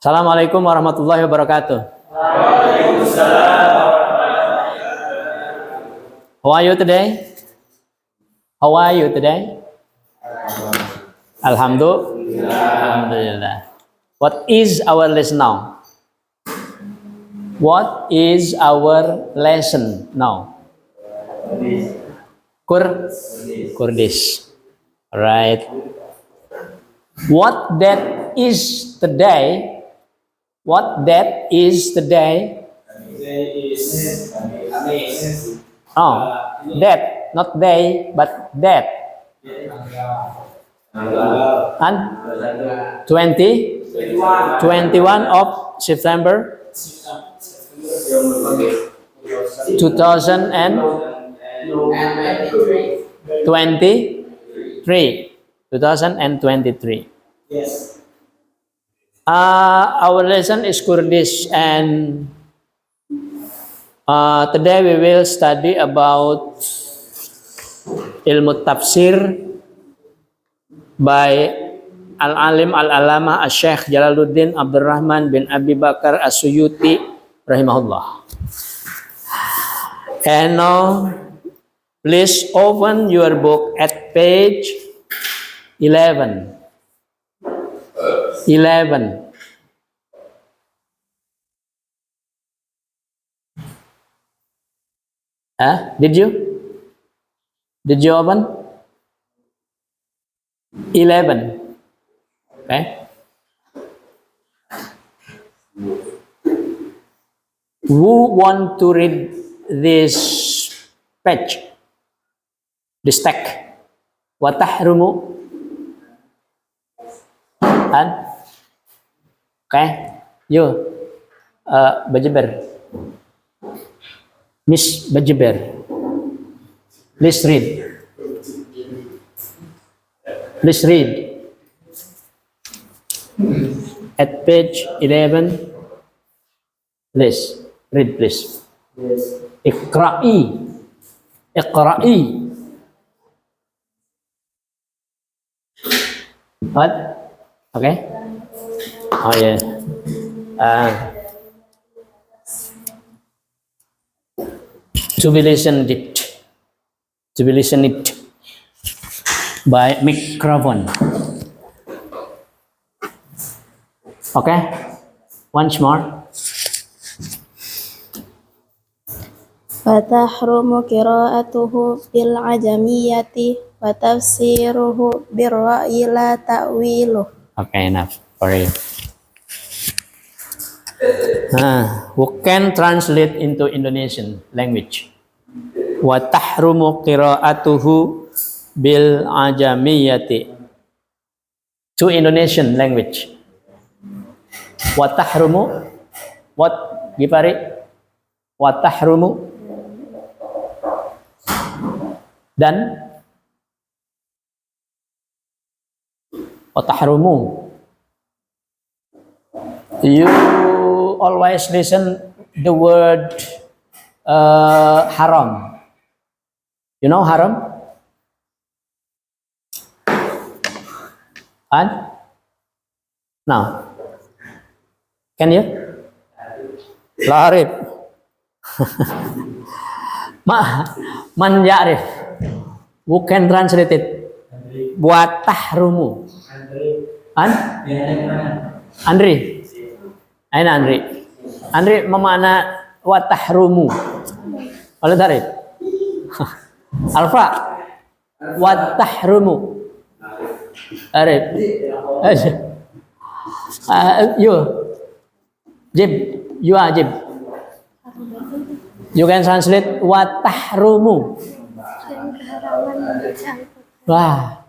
Assalamualaikum warahmatullahi wabarakatuh. How are you today? How are you today? Alhamdulillah. What is our lesson now? What is our lesson now? Kurdish. Right. What that is today? What that is today? Oh, that, not day, but that. And 21 of September 2023. Yes. Our lesson is Kurdish, and today we will study about ilmu tafsir by Al-Alim Al-Alama Asy-Syaikh Jalaluddin Abdurrahman bin Abi Bakar As-Suyuti rahimahullah. And now please open your book at page 11. 11. Did you open? 11. Okay. Who want to read this page? This text. Wa tahrumu. Okay, you, Bajiber, Miss Bajiber, please read. Please read at page 11. Please read, please. Yes. Iqra'i. What? Okay. Oh yeah. To be listened by microphone. Okay. Once more. Fatahrumu qira'atuhu bil ajamiyati wa tafsiruhu bir ra'yi la ta'wiluh. Okay, enough for you. Who can translate into Indonesian language? Wa tahrumu qira'atuhu bil ajamiyati. To Indonesian language. Wa tahrumu. What? Gipari? Wa tahrumu. Dan wa tahrumu. You always listen the word haram. You know haram? And now, can you? La arif. Man ya'rif. Who can translate it? Wa tahrumu. Andri. Aina Andri. Andri memana wa tahrumu. Oleh tarik. Alfa. Wa tahrumu. Arif. You. Jib. You are Jib. You can translate wa tahrumu. Wah.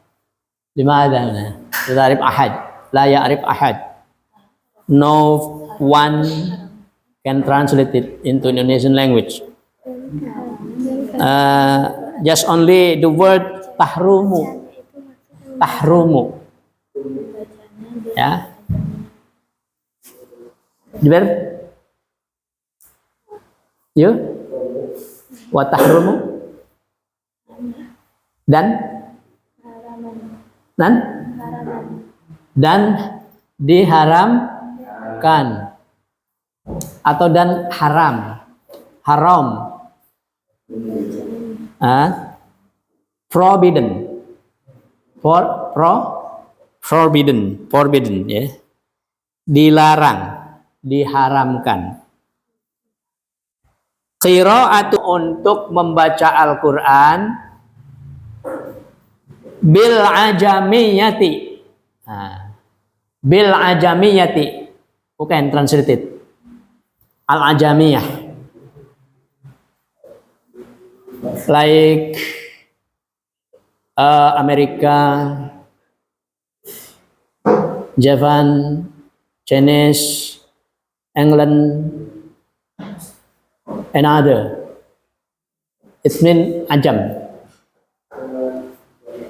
Limadha? La ya'rif ahad. La ya'rif ahad. No one can translate it into Indonesian language. Just only the word tahrumu. Tahrumu. Ya. Diber? You? Wa tahrumu? Dan diharam diharamkan atau dan haram. Haram. Forbidden. Forbidden ya. Dilarang, diharamkan. Qiraatu untuk membaca Al-Qur'an bil ajamiyati. Bil ajamiyati. Bukan translated. Al-ajamiyah. Like Amerika, Japan, Chinese, England, and other. It mean ajam,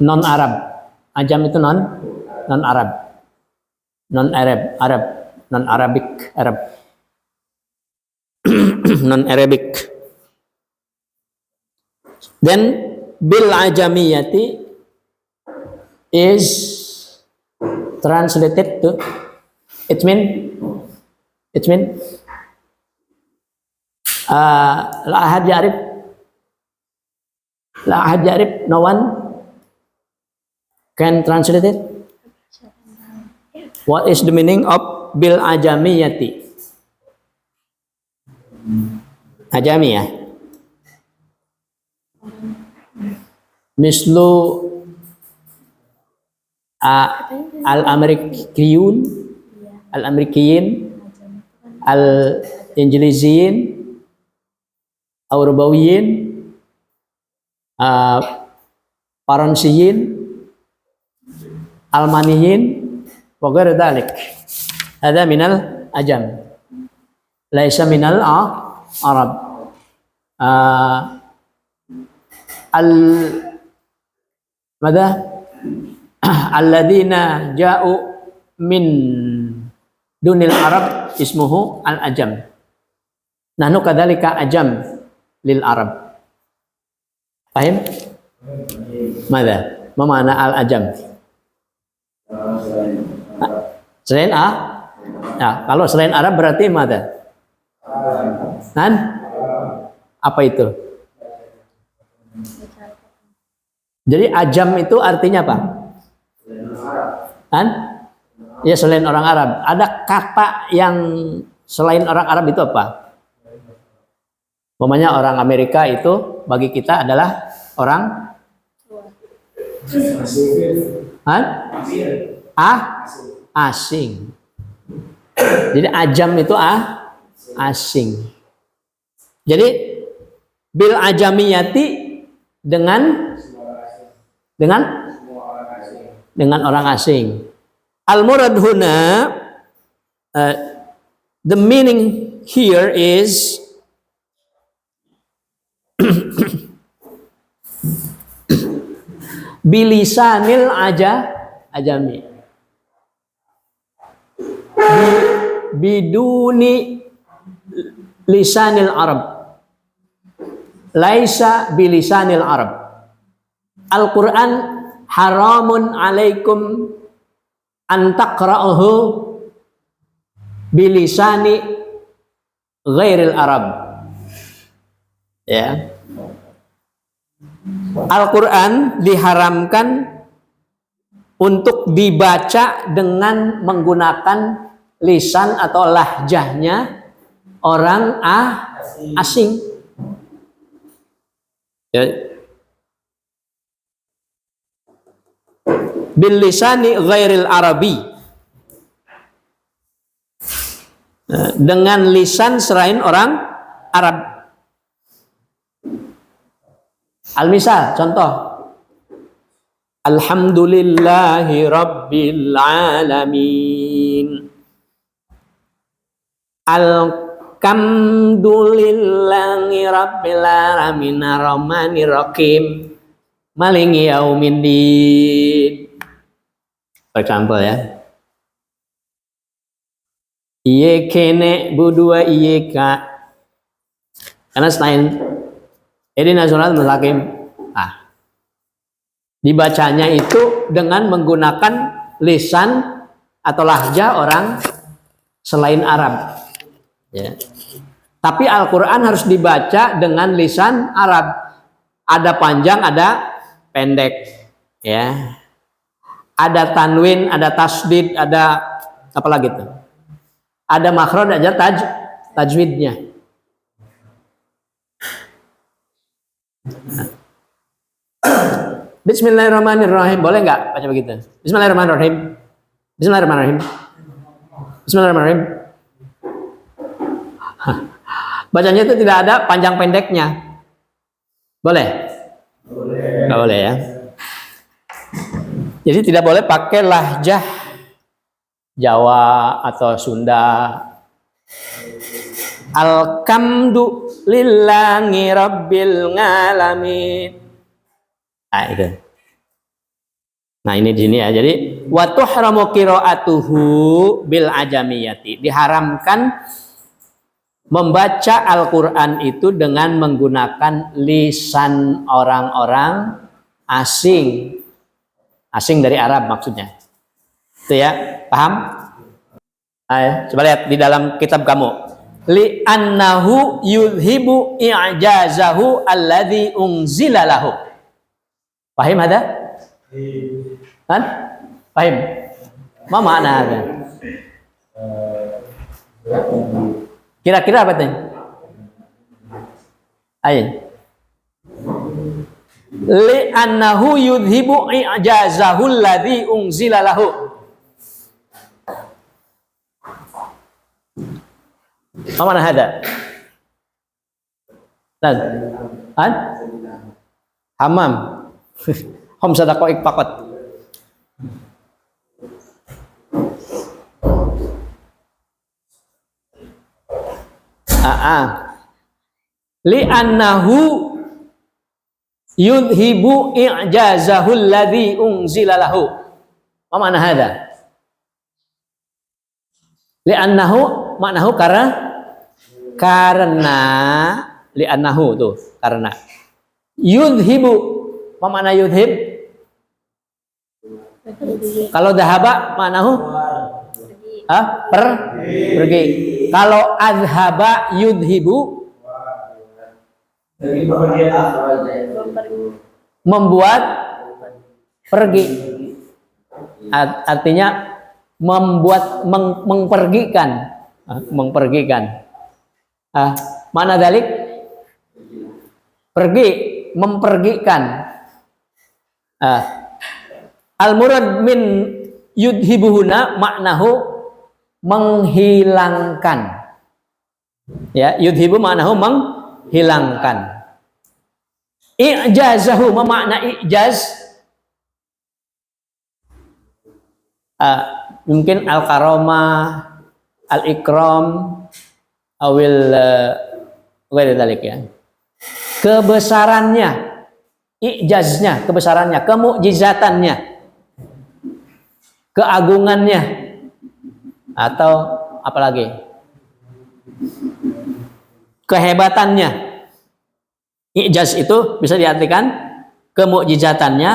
non Arab. Ajam itu non Arab, non Arab, non Arabic, Arab, non Arabic. Then bil ajamiyati is translated to it mean la ahad yarib, no one can translate it. What is the meaning of bil ajamiyati? Ajamiyah mislu al-Amerikiyun, al-Injiliziyin, Aurobawiyin, Paransiyin, Almaniyin, wa ghairu dzalik. Hada minal ajam. Laisa minal Arab. Alladzina ja'u min dunil Arab ismuhu al-ajam. Nahnu kadzalika ajam lil Arab. Paham? Mada? Ma makna al-ajam? Selain ya, kalau selain Arab berarti mada? Apa itu? Jadi ajam itu artinya apa? Ya selain orang Arab. Ada kata yang selain orang Arab itu apa? Umpamanya orang Amerika itu bagi kita adalah orang asing. Jadi ajam itu asing. Jadi bil ajamiyati dengan orang asing. Al-murad huna, the meaning here is bilisanil ajami. Biduni lisanil Arab. Laisa bilisanil Arab. Al-Quran haramun alaikum an taqra'uhu bilisani ghairil Arab. Ya. Al-Quran diharamkan untuk dibaca dengan menggunakan lisan atau lahjahnya orang asing. Ya. Bil lisani ghairil Arabi, dengan lisan selain orang Arab. Al-misal, contoh. Alhamdulillahi rabbil alamin. Alhamdulillahi rabbil alamin arrahmanir rahim maliki yaumiddin. For example ya. Iye kene budua iye ka. Karena selain Ihdina shiratal mustaqim, dibacanya itu dengan menggunakan lisan atau lahja orang selain Arab. Ya. Tapi Al-Quran harus dibaca dengan lisan Arab. Ada panjang, ada pendek. Ya. Ada tanwin, ada tasdid, ada apa lagi tuh? Ada makhraj, ada tajwidnya. Bismillahirrahmanirrahim. Boleh nggak baca begitu? Bismillahirrahmanirrahim. Bismillahirrahmanirrahim. Bismillahirrahmanirrahim. Bacanya itu tidak ada panjang pendeknya. Boleh? Boleh. Nggak boleh ya. Jadi tidak boleh pakai lahjah Jawa atau Sunda. Alhamdu lillahi rabbil ngalamin. Nah itu. Nah ini di sini ya. Jadi wa tuhramu qiraatuhu bil ajamiyati. Diharamkan membaca Al-Qur'an itu dengan menggunakan lisan orang-orang asing. Asing dari Arab maksudnya. Itu ya, paham? Ayo, coba lihat di dalam kitab kamu. Li annahu yudhibu i'jazahu alladhi unzila lahu. Paham ada? Kan? Paham? Ma makna ada? Kira-kira apa tadi? Ayo. Li annahu yudhibu i'jazahu alladhi unzila lahu. Ma makna hada? Dan hamam. Hom sadaqaik faqat. Li annahu yudhibu i'jazahu alladhi unzila lahu. Ma makna hada? Li annahu maknahu karena li annahu tuh karena yudhibu. Ma makna yudhib? Kalau dahaba maknahu pergi. Kalau azhaba yudhibu membuat pergi. Artinya membuat mempergikan. Mana dalik? Pergi, mempergikan. Al-murad min yudhibuhuna maknahu menghilangkan. Ya, yudhibu maknahu menghilangkan. I'jazahu makna i'jaz mungkin al-karamah, al-ikram, awil dalik ya. Kebesarannya, i'jaznya, kebesarannya, kemukjizatannya, keagungannya, atau apalagi kehebatannya. I'jaz itu bisa diartikan kemukjizatannya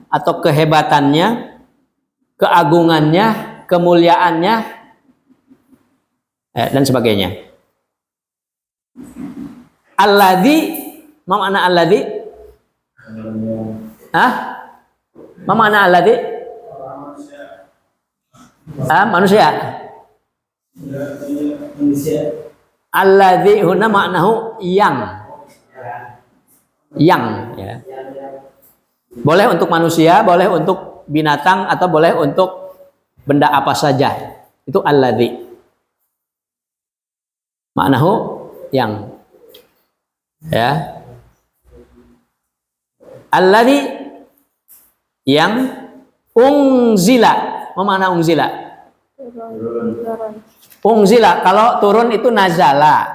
atau kehebatannya, keagungannya, kemuliaannya, dan sebagainya. Alladzi, ma makna alladzi? Ma makna alladzi? Manusia. Alladzi huna maknahu yang ya. Boleh untuk manusia, boleh untuk binatang, atau boleh untuk benda apa saja. Itu alladzi. Maknahu yang. Ya. Alladzi yang unzila. Apa makna unzila? Unzila kalau turun itu nazala.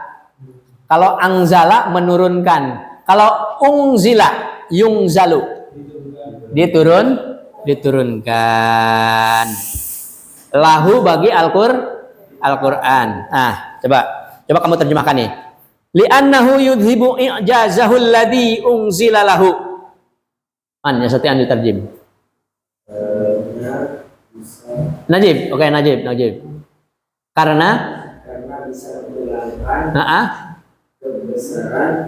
Kalau angzala menurunkan. Kalau unzila yungzalu diturunkan. Lahu bagi Al-Qur'an. Coba kamu terjemahkan nih. Li'annahu yudhibu i'jazahu alladhi unzila lahu. Yang satu yang diterjem. Najib, oke, Najib. Karena bisa menghilangkan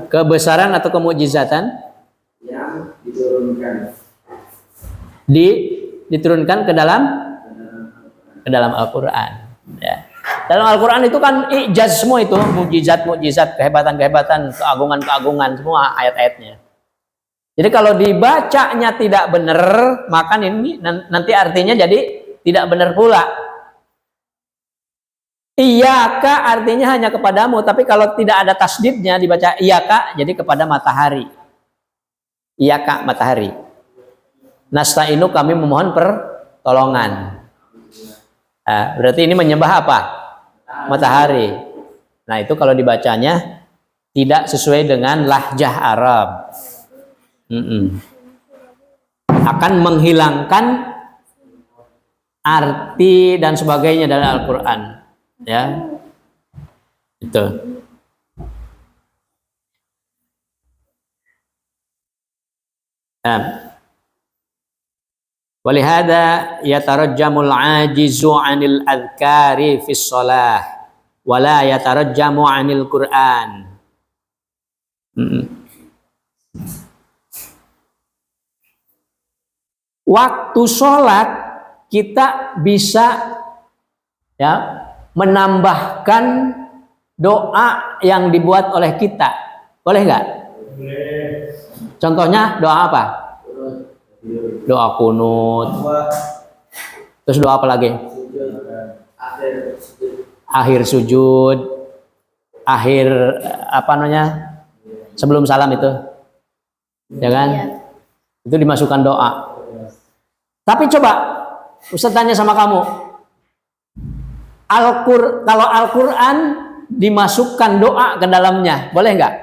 kebesaran atau kemujizatan yang diturunkan diturunkan ke dalam Al-Quran. Ya. Dalam Al-Quran itu kan ijaz semua itu, mujizat, kehebatan, keagungan semua ayat-ayatnya. Jadi kalau dibacanya tidak benar, maka ini nanti artinya jadi tidak benar pula. Iyaka artinya hanya kepadamu, tapi kalau tidak ada tasdidnya dibaca iyaka jadi kepada matahari. Iyaka matahari. Nasta'inu kami memohon pertolongan. Nah, berarti ini menyembah apa? Matahari. Nah, itu kalau dibacanya tidak sesuai dengan lahjah Arab. Akan menghilangkan arti dan sebagainya dari Al-Quran. Ya, itu. Walihada yatarajjamul ajizu 'anil adhkari fis shalah wala yatarajjamu 'anil Qur'an. Waktu sholat kita bisa ya menambahkan doa yang dibuat oleh kita, boleh nggak? Contohnya doa apa? Doa kunut. Terus doa apa lagi? Akhir sujud, akhir apa namanya? Sebelum salam itu, ya kan? Itu dimasukkan doa. Tapi coba Ustaz tanya sama kamu, kalau Al-Quran dimasukkan doa ke dalamnya, boleh nggak?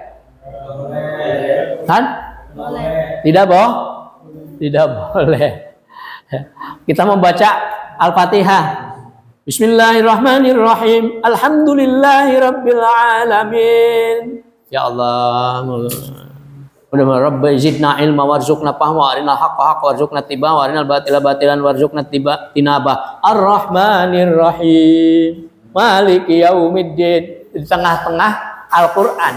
Kan? Boleh. Tidak boleh. Kita membaca Al-Fatihah. Bismillahirrahmanirrahim. Alhamdulillahirabbil alamin. Ya Allah. Rabbi zidna ilma warzuqna fahma arinal haqqa haqqa warzuqna tibaa arinal batila batilan warzuqna tinaba Ar-Rahmanir Rahim Maliki yaumiddin. Di tengah-tengah Al-Quran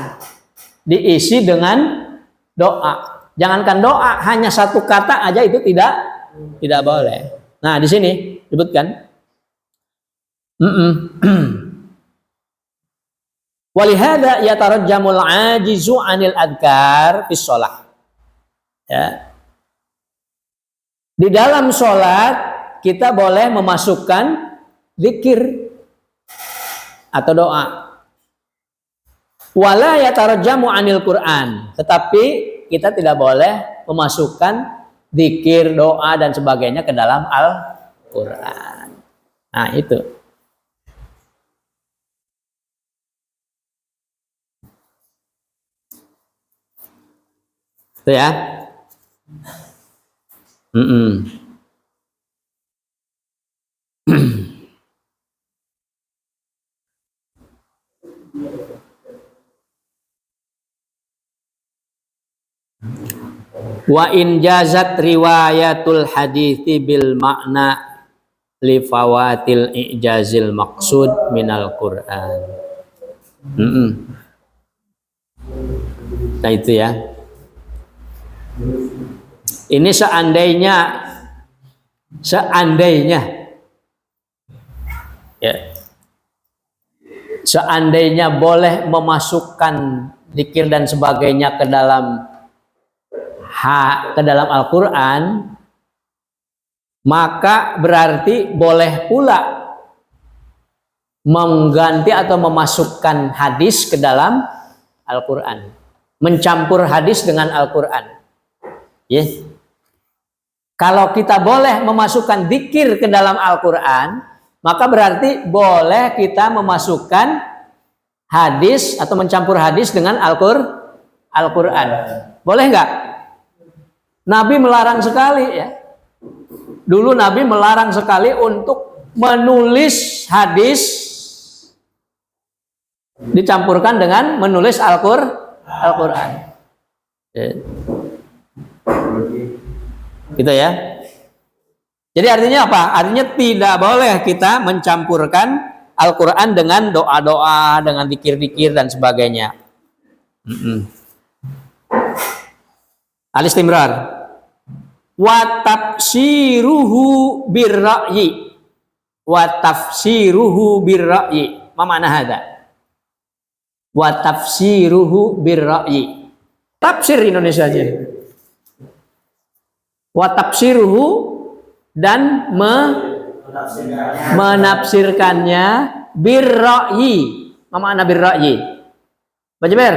diisi dengan doa. Jangankan doa, hanya satu kata aja itu tidak boleh. Nah, di sini disebutkan walihada yatarajjamul ajizu 'anil adhkar fis shalah. Ya. Di dalam sholat kita boleh memasukkan zikir atau doa. Wala yatarajjamu 'anil Qur'an, tetapi kita tidak boleh memasukkan zikir, doa dan sebagainya ke dalam Al-Qur'an. Nah, itu. Itu ya. Wa in jazat riwayatul hadithi bil makna li fawatil i'jazil maqsud minal Qur'an. Nah, itu ya. Ini seandainya ya, seandainya boleh memasukkan zikir dan sebagainya ke dalam Al-Quran, maka berarti boleh pula mengganti atau memasukkan hadis ke dalam Al-Quran, mencampur hadis dengan Al-Quran. Yes. Kalau kita boleh memasukkan zikir ke dalam Al-Quran, maka berarti boleh kita memasukkan hadis atau mencampur hadis dengan Al-Quran. Boleh nggak? Nabi melarang sekali ya. Dulu Nabi melarang sekali untuk menulis hadis dicampurkan dengan menulis Al-Quran. Gitu ya. Jadi artinya apa? Artinya tidak boleh kita mencampurkan Al-Quran dengan doa-doa, dengan zikir-zikir dan sebagainya. Al-istimrar. Wa tafsiruhu birra'yi. Wa tafsiruhu birra'yi. Ma makna hada? Wa tafsiruhu birra'yi. Tafsir Indonesia aja. Wa tafsiruhu dan menafsirkannya birra'yi. Ma makna birra'yi? Baca ber.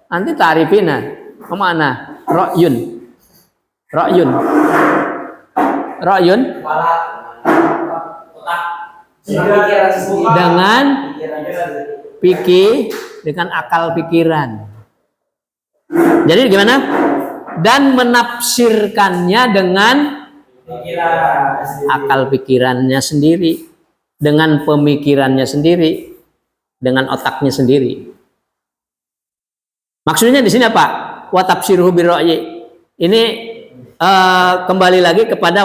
Nanti ta'rifina. Ma makna ra'yun. Ra'yun. Ra'yun dengan dengan akal pikiran. Jadi gimana? Dan menafsirkannya dengan akal pikirannya sendiri, dengan pemikirannya sendiri, dengan otaknya sendiri. Maksudnya di sini apa? Wa tafsiruhu birra'yi. Ini kembali lagi kepada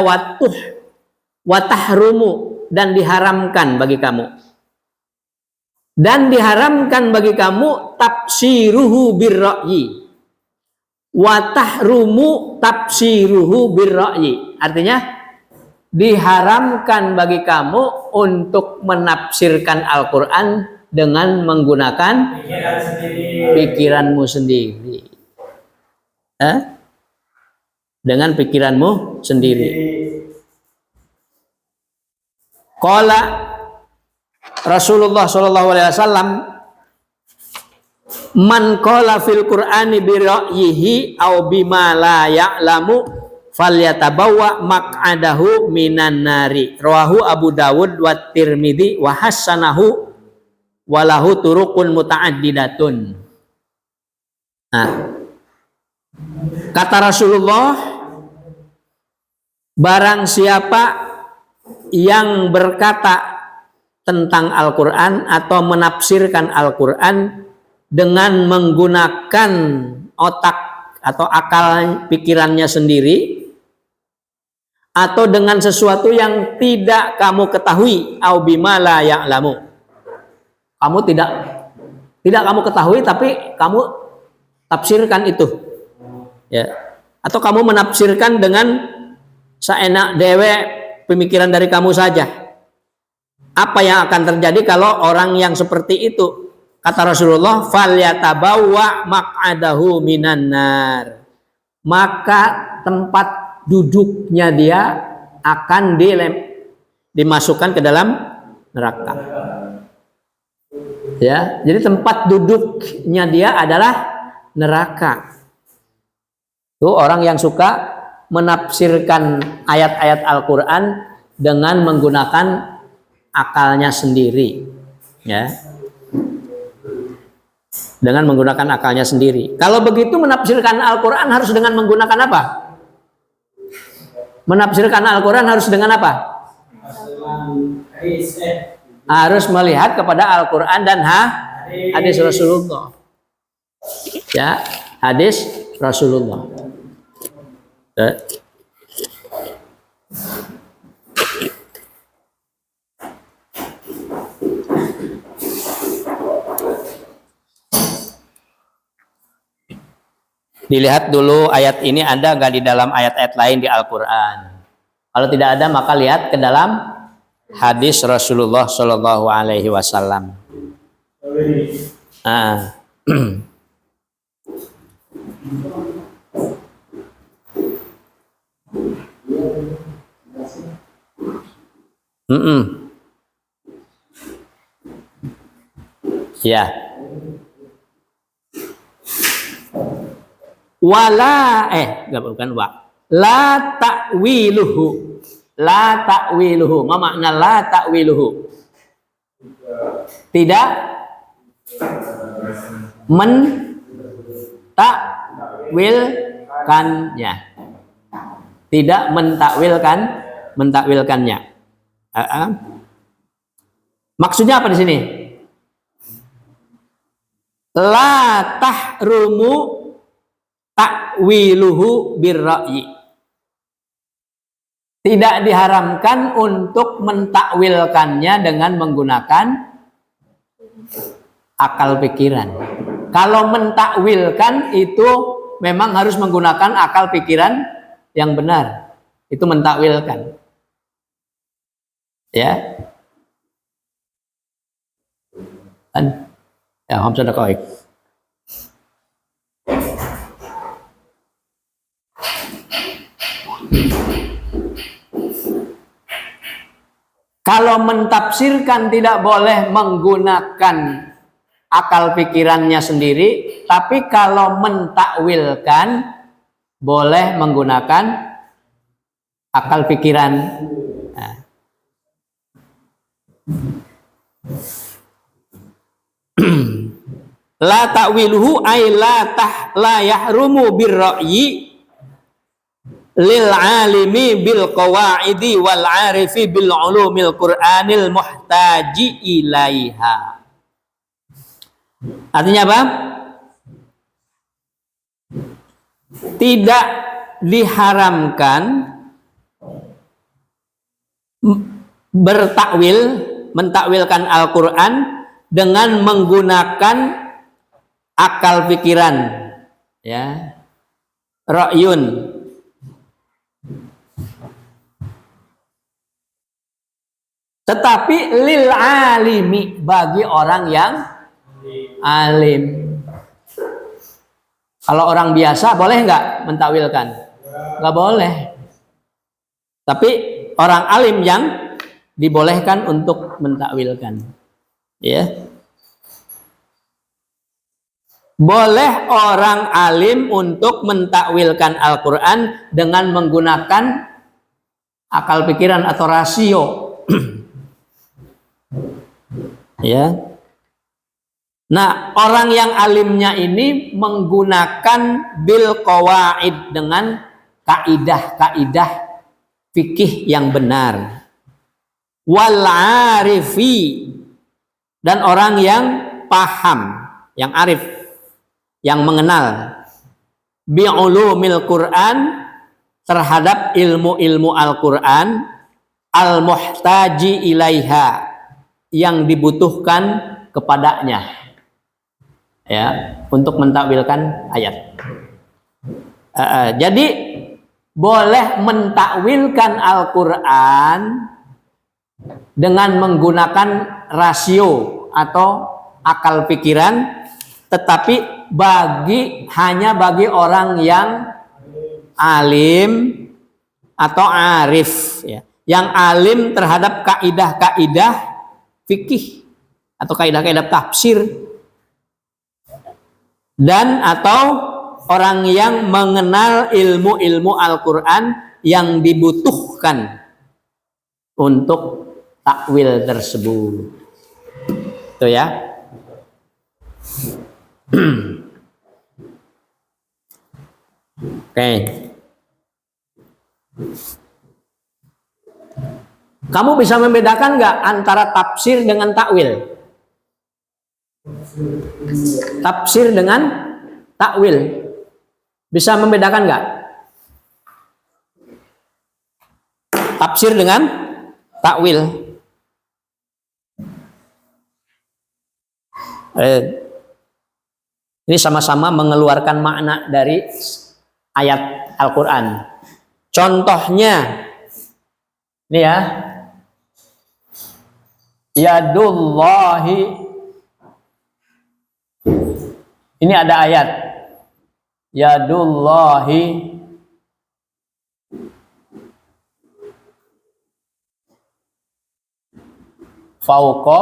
watahrumu, dan diharamkan bagi kamu. Dan diharamkan bagi kamu tafsiruhu birra'yi. Watahrumu tafsiruhu birra'yi. Artinya diharamkan bagi kamu untuk menafsirkan Al-Quran dengan menggunakan pikiranmu sendiri. Dengan pikiranmu sendiri. Qala Rasulullah sallallahu alaihi wasallam, man qala fil Qur'ani bi ra'yihi aw bima la ya'lamu falyatabawwa maq'adahu minan nari. Rawahu Abu Dawud wa Tirmidzi wa hasanahu wa lahu turuqun muta'addidatun. Nah, kata Rasulullah, barang siapa yang berkata tentang Al-Quran atau menafsirkan Al-Quran dengan menggunakan otak atau akal pikirannya sendiri, atau dengan sesuatu yang tidak kamu ketahui, au bima la ya'lamu, kamu tidak kamu ketahui tapi kamu tafsirkan itu, ya, atau kamu menafsirkan dengan seenak dewe pemikiran dari kamu saja. Apa yang akan terjadi kalau orang yang seperti itu? Kata Rasulullah, falyatabawwa maq'adahu minan nar. Maka tempat duduknya dia akan dimasukkan ke dalam neraka. Ya, jadi tempat duduknya dia adalah neraka. Tuh orang yang suka menafsirkan ayat-ayat Al-Quran dengan menggunakan akalnya sendiri, ya, dengan menggunakan akalnya sendiri. Kalau begitu menafsirkan Al-Quran harus dengan menggunakan apa? Menafsirkan Al-Quran harus dengan apa? Harus melihat kepada Al-Quran dan hadis Rasulullah, ya, hadis Rasulullah. Dilihat dulu ayat ini ada nggak di dalam ayat-ayat lain di Al-Quran. Kalau tidak ada, maka lihat ke dalam hadis Rasulullah Shallallahu Alaihi Wasallam. Ya. Wala bukan wa. La ta'wiluhu. La ta'wiluhu. Ma makna la ta'wiluhu? Tidak mentakwilkannya. Tidak mentakwilkannya. Maksudnya apa di sini? La tahrumu ta'wiluhu birra'yi. Tidak diharamkan untuk mentakwilkannya dengan menggunakan akal pikiran. Kalau mentakwilkan itu memang harus menggunakan akal pikiran yang benar. Itu mentakwilkan. Ya. Kan ya, Hamzah Daqaik. Kalau mentafsirkan tidak boleh menggunakan akal pikirannya sendiri, tapi kalau mentakwilkan boleh menggunakan akal pikiran. Nah. La ta'wiluhu ay la yahrumu birra'yi lil alimi bil qawaidi wal arifi bil ulumil qur'anil muhtaji ilaiha. Artinya apa? Tidak diharamkan bertakwil, mentakwilkan Al-Quran dengan menggunakan akal pikiran, ya, ra'yun. Tetapi lil alimi, bagi orang yang alim. Kalau orang biasa boleh nggak mentakwilkan? Nggak boleh. Tapi orang alim yang dibolehkan untuk mentakwilkan. Ya. Boleh orang alim untuk mentakwilkan Al-Quran dengan menggunakan akal pikiran atau rasio. Ya. Nah, orang yang alimnya ini menggunakan bil qawaid, dengan kaidah-kaidah fikih yang benar. Wal arifi, dan orang yang paham, yang arif, yang mengenal bi ulumil Quran, terhadap ilmu-ilmu Al-Quran, al muhtaji ilaiha, yang dibutuhkan kepadanya, ya, untuk mentakwilkan ayat. Jadi boleh mentakwilkan Al-Quran dengan menggunakan rasio atau akal pikiran, tetapi hanya bagi orang yang alim atau arif, ya, yang alim terhadap kaidah-kaidah fikih atau kaidah-kaidah tafsir, dan atau orang yang mengenal ilmu-ilmu Al-Quran yang dibutuhkan untuk takwil tersebut. Itu ya. Oke. Kamu bisa membedakan nggak antara tafsir dengan takwil? Tafsir dengan takwil. Bisa membedakan nggak? Tafsir dengan takwil. Ini sama-sama mengeluarkan makna dari ayat Al-Quran. Contohnya, ini ya, yadullahi, ini ada ayat yadullahi fauqa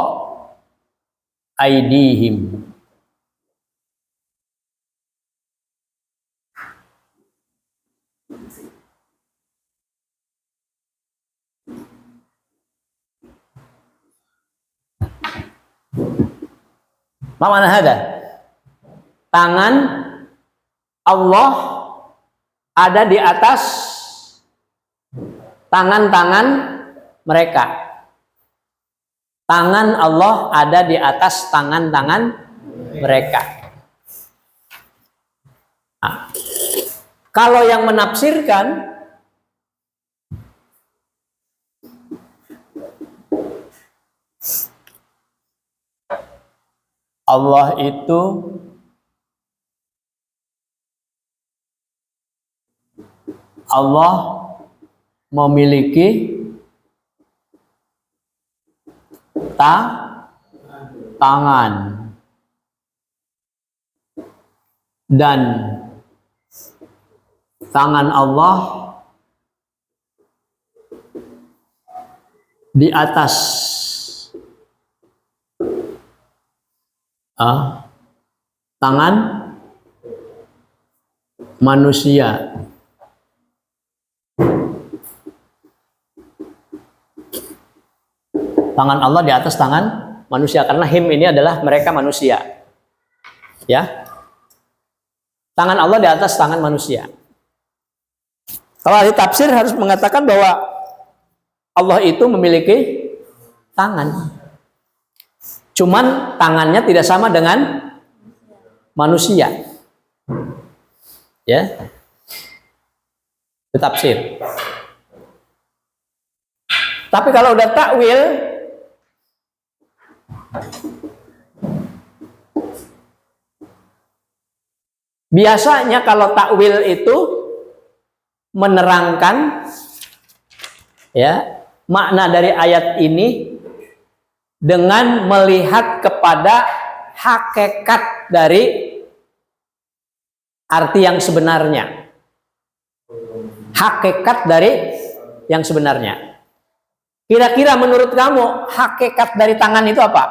aidihim. Mana ada? Tangan Allah ada di atas tangan-tangan mereka. Tangan Allah ada di atas tangan-tangan mereka. Nah, kalau yang menafsirkan, Allah itu memiliki tangan dan tangan Allah di atas tangan manusia. Tangan Allah di atas tangan manusia, karena him ini adalah mereka manusia. Ya. Tangan Allah di atas tangan manusia. Kalau ahli tafsir harus mengatakan bahwa Allah itu memiliki tangan. Cuman tangannya tidak sama dengan manusia. Ya. Itu tafsir. Tapi kalau udah takwil, biasanya kalau takwil itu menerangkan ya makna dari ayat ini dengan melihat kepada hakikat dari arti yang sebenarnya. Hakikat dari yang sebenarnya. Kira-kira menurut kamu hakikat dari tangan itu apa?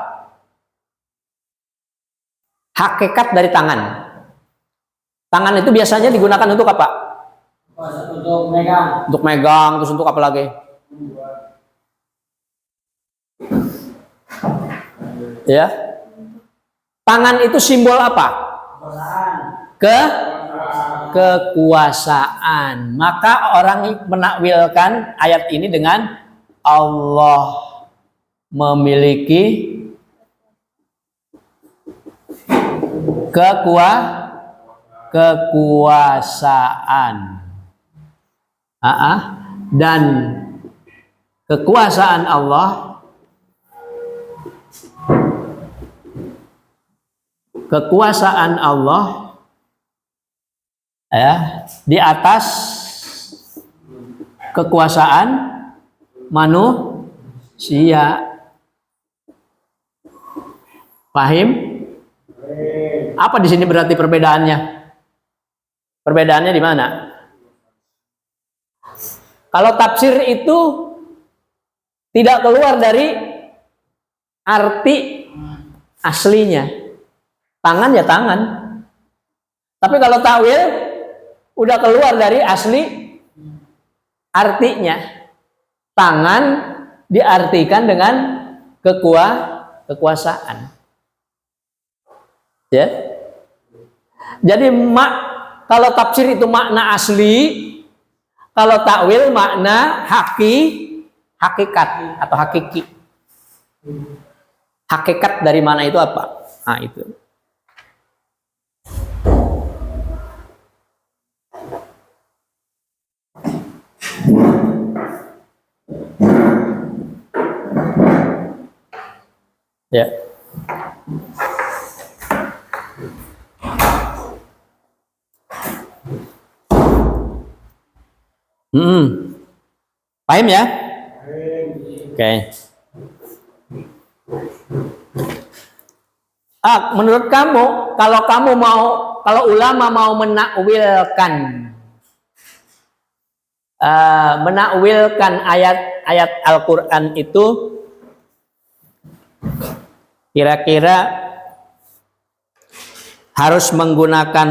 Hakikat dari tangan. Tangan itu biasanya digunakan untuk apa? Untuk megang. Untuk megang, terus untuk apa lagi? Ya. Tangan itu simbol apa? Kekuasaan. Maka orang menakwilkan ayat ini dengan Allah memiliki kekuasaan. Dan kekuasaan Allah ya di atas kekuasaan manusia. Paham? Apa di sini berarti perbedaannya? Perbedaannya di mana? Kalau tafsir itu tidak keluar dari arti aslinya. Tangan ya tangan. Tapi kalau takwil udah keluar dari asli artinya. Tangan diartikan dengan kekuasaan. Ya. Jadi kalau tafsir itu makna asli, kalau takwil makna hakikat atau hakiki. Hakikat dari mana itu apa? Nah, itu. Ya. Paham ya? Oke. Menurut kamu, kalau ulama mau menakwilkan ayat Al-Quran itu, kira-kira harus menggunakan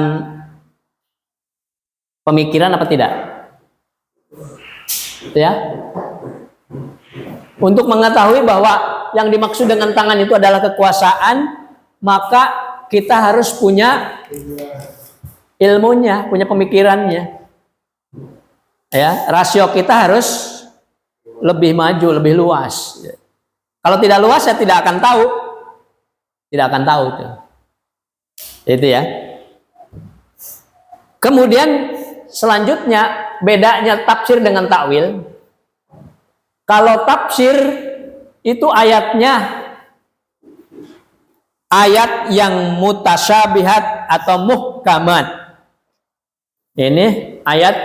pemikiran apa tidak? Ya. Untuk mengetahui bahwa yang dimaksud dengan tangan itu adalah kekuasaan, maka kita harus punya ilmunya, punya pemikirannya. Ya, rasio kita harus lebih maju, lebih luas. Kalau tidak luas, saya tidak akan tahu. Tidak akan tahu itu. Itu ya. Kemudian selanjutnya bedanya tafsir dengan takwil. Kalau tafsir itu ayatnya ayat yang mutasyabihat atau muhkamat. Ini ayat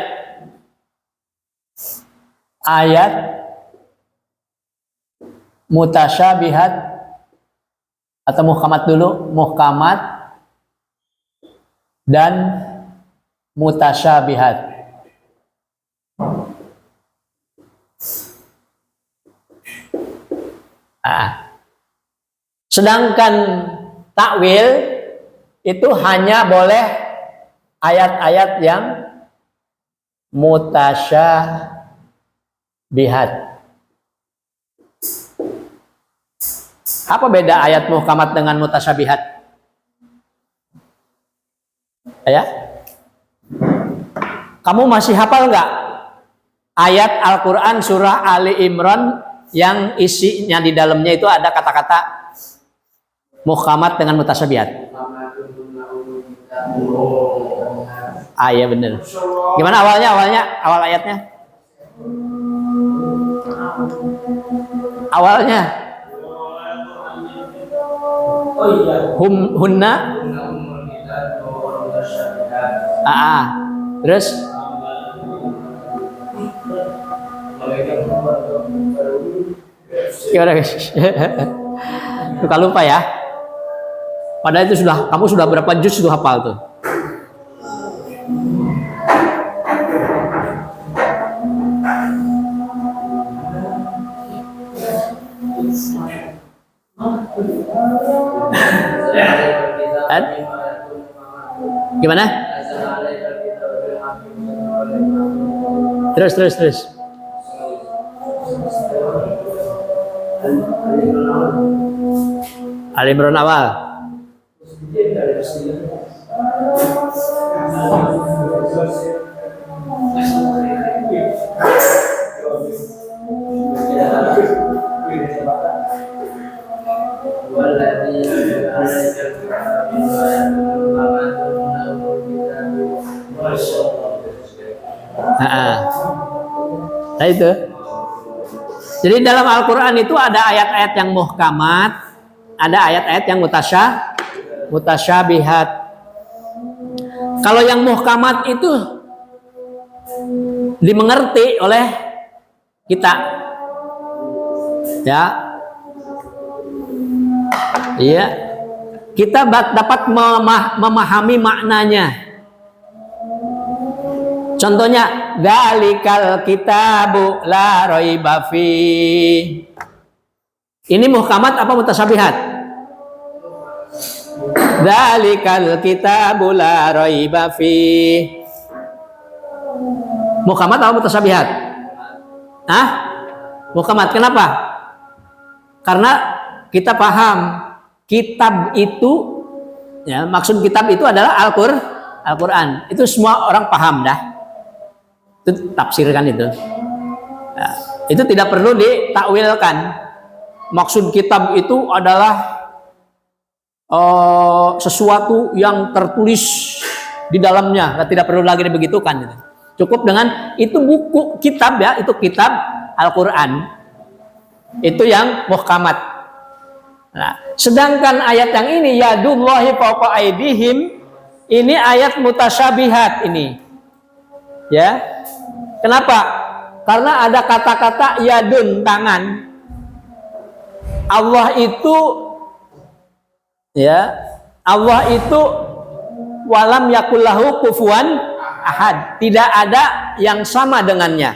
mutasyabihat atau muhkamat dulu, muhkamat dan mutasyabihat. Sedangkan takwil itu hanya boleh ayat-ayat yang mutasyabihat. Apa beda ayat muhkamat dengan mutasyabihat? Ya? Kamu masih hafal nggak ayat Al-Quran surah Ali Imran yang isinya di dalamnya itu ada kata-kata muhkamat dengan mutasyabihat? Iya bener. Gimana awal ayatnya? Awalnya hunna terus gimana guys? Suka lupa ya. Padahal itu kamu sudah berapa juz itu hafal tuh? Gimana? Terus. Ali Imran awal. Nah itu. Jadi dalam Al-Quran itu ada ayat-ayat yang muhkamat, ada ayat-ayat yang mutasyabihat. Kalau yang muhkamat itu dimengerti oleh kita, ya, iya, kita dapat memahami maknanya. Contohnya, dzalikal kitabu la raiba fi. Ini muhkamat apa mutasyabihat? Dzalikal kitabu la raiba fi. Muhkamat atau mutasyabihat? Muhkamat. Kenapa? Karena kita paham kitab itu, ya, maksud kitab itu adalah Al-Quran. Itu semua orang paham dah. Itu tafsirkan itu. Nah, itu tidak perlu ditakwilkan. Maksud kitab itu adalah sesuatu yang tertulis di dalamnya. Tidak perlu lagi dibegitukan. Gitu. Cukup dengan itu buku kitab, ya, itu kitab Al-Quran. Itu yang muhkamat. Nah, sedangkan ayat yang ini yadullahi fawqa aydihim, ini ayat mutasyabihat ini. Ya. Kenapa? Karena ada kata-kata yadun, tangan. Allah itu, ya, Allah itu walam yakullahu kufuwan ahad. Tidak ada yang sama dengannya.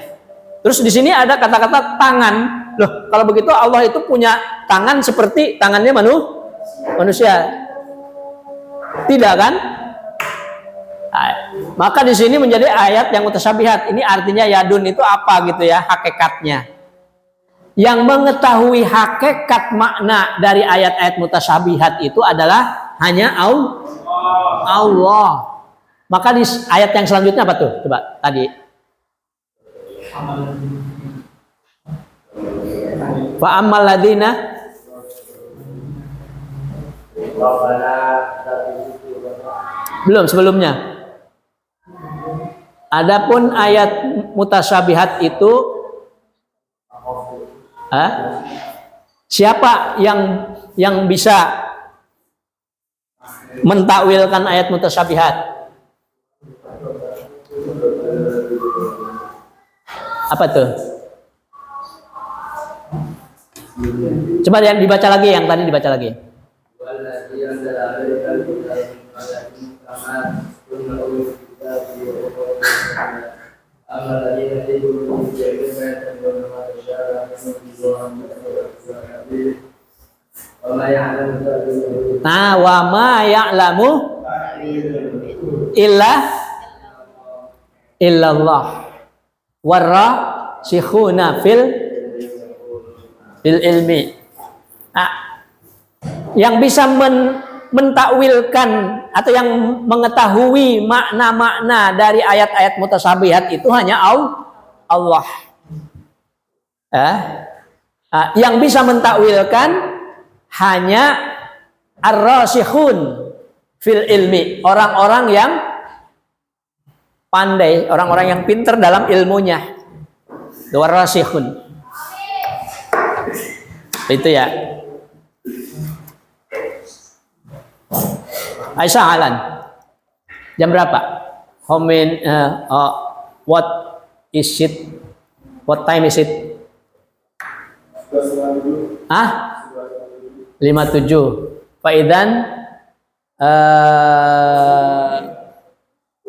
Terus di sini ada kata-kata tangan. Loh, kalau begitu Allah itu punya tangan seperti tangannya manusia. Tidak kan? Nah, maka di sini menjadi ayat yang mutasyabihat. Ini artinya yadun itu apa gitu ya, hakikatnya. Yang mengetahui hakikat makna dari ayat-ayat mutasyabihat itu adalah hanya Allah. Maka di ayat yang selanjutnya apa tuh? Coba tadi. Fa ammal ladzina belum sebelumnya. Adapun ayat mutasyabihat itu siapa yang bisa mentakwilkan ayat mutasyabihat? Apa tuh? Coba yang dibaca lagi, yang tadi dibaca lagi. Nah, wa ma ya'lamu illallah warrasikhuna fil ilmi. Nah, yang bisa mentakwilkan atau yang mengetahui makna-makna dari ayat-ayat mutasyabihat itu hanya Allah. Yang bisa mentakwilkan hanya ar-rasikhun fil ilmi, orang-orang yang pandai, orang-orang yang pintar dalam ilmunya. Ar-rasikhun. Itu ya. Aisyah Alan. Jam berapa? What is it? What time is it? 5:07. Faidan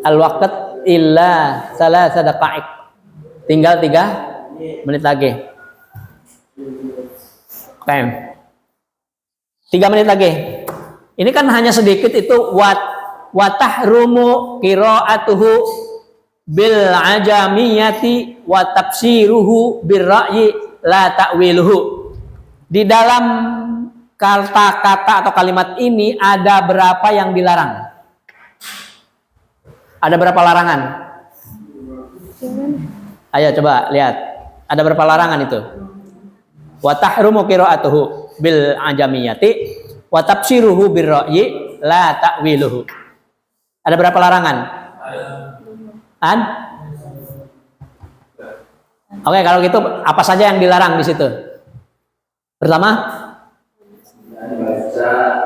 al-waqt illa 3 daqaiq. Tinggal 3 menit lagi. Time. 3 menit lagi. Ini kan hanya sedikit itu wa tahrumu qira'atuhu bil ajamiyati wa tafsiruhu bir ra'yi la ta'wiluhu. Di dalam kata-kata atau kalimat ini ada berapa yang dilarang? Ada berapa larangan? Ayo coba lihat. Ada berapa larangan itu? Wa tahrumu qira'atuhu bil ajamiyati wa tafsiruhu bir ra'yi la ta'wiluhu. Ada berapa larangan? Oke, kalau gitu apa saja yang dilarang di situ? Pertama,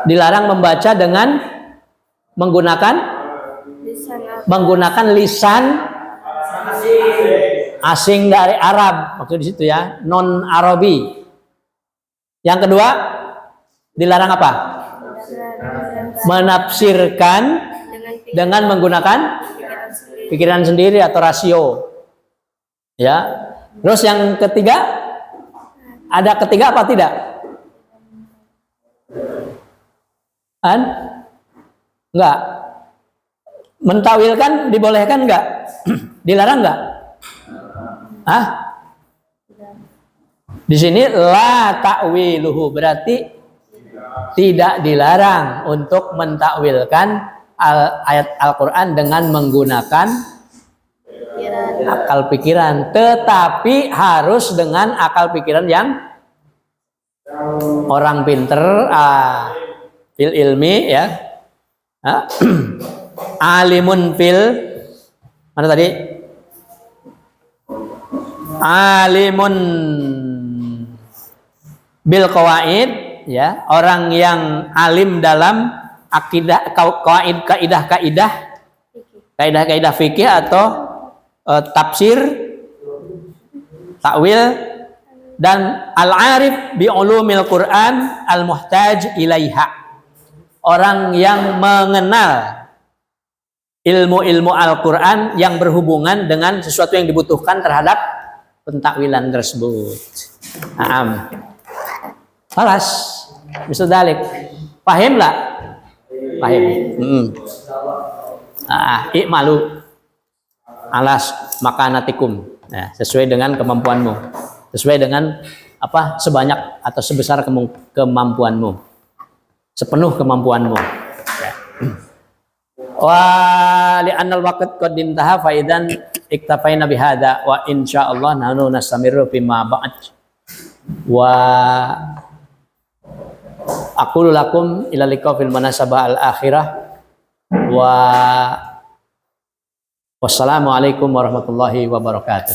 dilarang membaca dengan menggunakan lisan asing dari Arab, maksud di situ ya, non Arabi. Yang kedua, dilarang apa? Menafsirkan dengan menggunakan pikiran sendiri atau rasio. Ya. Terus yang ketiga, ada ketiga apa tidak? Enggak. Mentawilkan dibolehkan enggak? Dilarang enggak? Di sini la ta'wiluhu berarti tidak dilarang untuk mentakwilkan ayat Al-Qur'an dengan menggunakan akal pikiran, tetapi harus dengan akal pikiran yang orang pinter fil ilmi ya. Alimun fil mana tadi? Alimun bil qawaid ya, orang yang alim dalam akidah, kaidah fikih atau tafsir, takwil, dan al-arif bi ulumil Quran al-muhtaj ilaiha, orang yang mengenal ilmu-ilmu Al-Quran yang berhubungan dengan sesuatu yang dibutuhkan terhadap pentakwilan tersebut. Falas, misal dalik. Paham lah? Paham. I'malu alas makanatikum. Nah, sesuai dengan kemampuanmu. Sesuai dengan apa? Sebanyak atau sebesar kemampuanmu. Sepenuh kemampuanmu. Wa li'annal waqt qad intaha fa idzan iktafaina bihadza wa insyaallah nahnu nastamiru bima ba'd wa aqulu lakum ila liqa fil manasabah al akhirah wa wassalamu alaikum warahmatullahi wabarakatuh.